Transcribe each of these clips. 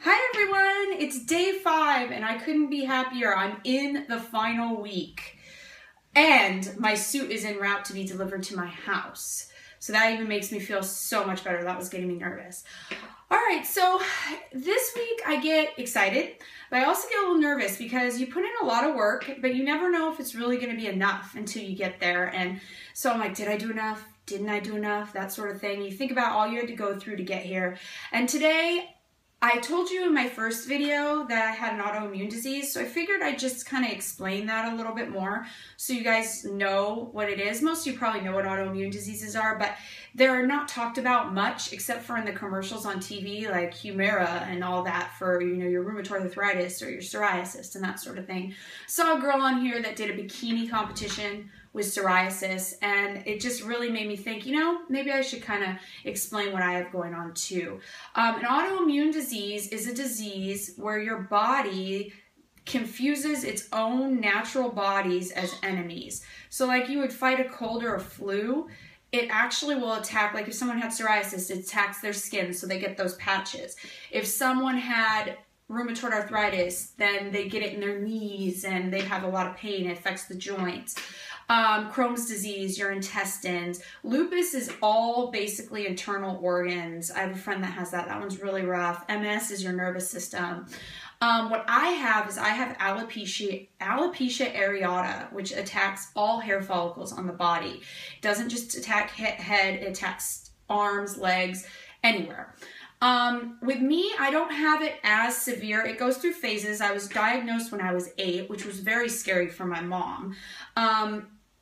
Hi everyone, it's day 5 and I couldn't be happier. I'm in the final week and my suit is en route to be delivered to my house. So that even makes me feel so much better. That was getting me nervous. All right, so this week I get excited, but I also get a little nervous because you put in a lot of work, but you never know if it's really going to be enough until you get there. And so I'm like, did I do enough? Didn't I do enough? That sort of thing. You think about all you had to go through to get here. And today, I told you in my first video that I had an autoimmune disease, so I figured I'd just kind of explain that a little bit more so you guys know what it is. Most of you probably know what autoimmune diseases are, but they're not talked about much except for in the commercials on TV, like Humira and all that for, you know, your rheumatoid arthritis or your psoriasis and that sort of thing. Saw a girl on here that did a bikini competition with psoriasis, and it just really made me think, you know, maybe I should kind of explain what I have going on too. An autoimmune disease is a disease where your body confuses its own natural bodies as enemies. So like you would fight a cold or a flu, it actually will attack, like if someone had psoriasis, it attacks their skin, so they get those patches. If someone had rheumatoid arthritis, then they get it in their knees and they have a lot of pain. It affects the joints. Crohn's disease, your intestines. Lupus is all basically internal organs. I have a friend that has that. That one's really rough. MS is your nervous system. What I have is I have alopecia areata, which attacks all hair follicles on the body. It doesn't just attack head, it attacks arms, legs, anywhere. With me, I don't have it as severe. It goes through phases. I was diagnosed when I was 8, which was very scary for my mom.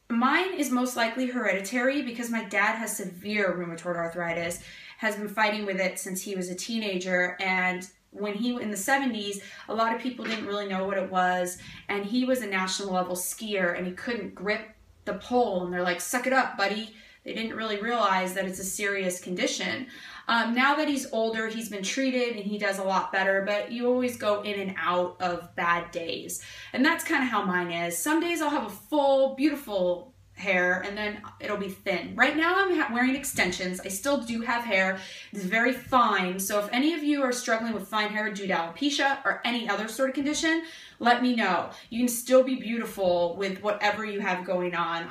Mine is most likely hereditary because my dad has severe rheumatoid arthritis, has been fighting with it since he was a teenager, and when he in the 70s, a lot of people didn't really know what it was, and he was a national level skier and he couldn't grip the pole, and they're like, suck it up, buddy. They didn't really realize that it's a serious condition. Now that he's older, he's been treated and he does a lot better, but you always go in and out of bad days. And that's kind of how mine is. Some days I'll have a full, beautiful hair and then it'll be thin. Right now I'm wearing extensions. I still do have hair. It's very fine. So if any of you are struggling with fine hair due to alopecia or any other sort of condition, let me know. You can still be beautiful with whatever you have going on.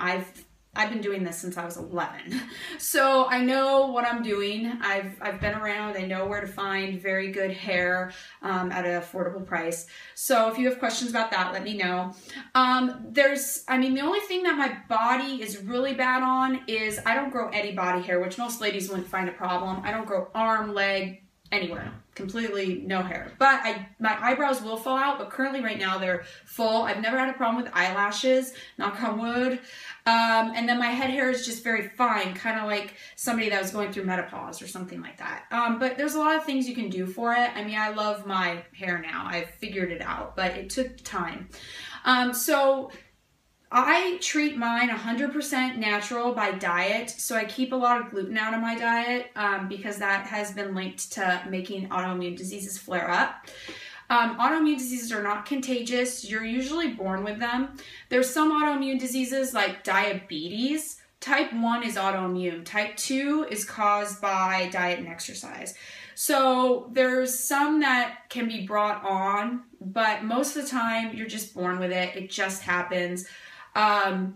I've been doing this since I was 11. So I know what I'm doing. I've been around. I know where to find very good hair at an affordable price. So if you have questions about that, let me know. The only thing that my body is really bad on is I don't grow any body hair, which most ladies wouldn't find a problem. I don't grow arm, leg, anywhere. Completely no hair. But my eyebrows will fall out, but currently right now they're full. I've never had a problem with eyelashes, knock on wood. And then my head hair is just very fine, kind of like somebody that was going through menopause or something like that. But there's a lot of things you can do for it. I mean, I love my hair now. I've figured it out, but it took time. So I treat mine 100% natural by diet, so I keep a lot of gluten out of my diet because that has been linked to making autoimmune diseases flare up. Autoimmune diseases are not contagious. You're usually born with them. There's some autoimmune diseases like diabetes. Type 1 is autoimmune. Type 2 is caused by diet and exercise. So there's some that can be brought on, but most of the time you're just born with it. It just happens. I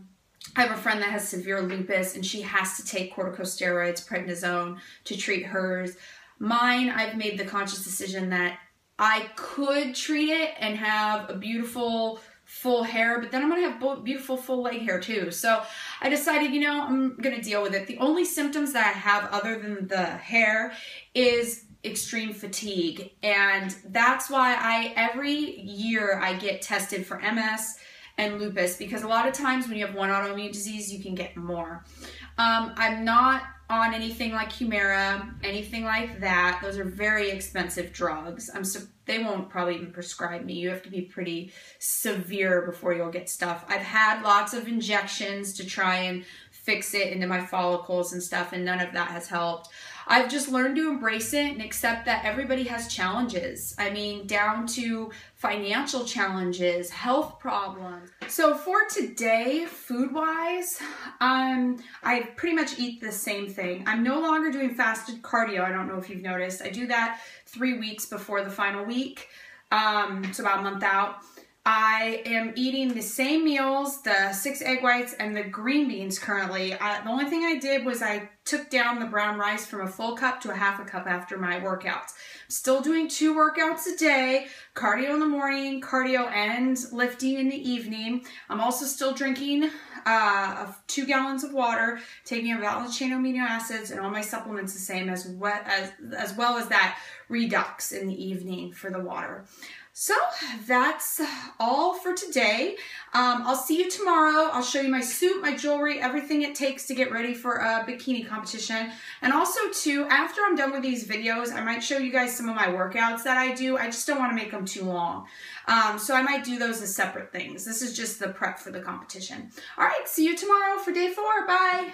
have a friend that has severe lupus and she has to take corticosteroids, prednisone, to treat hers. Mine, I've made the conscious decision that I could treat it and have a beautiful full hair, but then I'm going to have beautiful full leg hair too. So I decided, you know, I'm going to deal with it. The only symptoms that I have other than the hair is extreme fatigue. And that's why every year I get tested for MS and lupus, because a lot of times when you have one autoimmune disease, you can get more. I'm not on anything like Humira, anything like that. Those are very expensive drugs. They won't probably even prescribe me. You have to be pretty severe before you'll get stuff. I've had lots of injections to try and fix it into my follicles and stuff, and none of that has helped. I've just learned to embrace it and accept that everybody has challenges. I mean, down to financial challenges, health problems. So for today, food-wise, I pretty much eat the same thing. I'm no longer doing fasted cardio. I don't know if you've noticed. I do that 3 weeks before the final week, so about a month out. I am eating the same meals, the 6 egg whites and the green beans currently. The only thing I did was I took down the brown rice from a full cup to a half a cup after my workouts. Still doing 2 workouts a day, cardio in the morning, cardio and lifting in the evening. I'm also still drinking 2 gallons of water, taking a balanced chain amino acids, and all my supplements the same, as well as that Redux in the evening for the water. So that's all for today. I'll see you tomorrow. I'll show you my suit, my jewelry, everything it takes to get ready for a bikini competition. And also too, after I'm done with these videos, I might show you guys some of my workouts that I do. I just don't want to make them too long. So I might do those as separate things. This is just the prep for the competition. All right, see you tomorrow for day 4. Bye.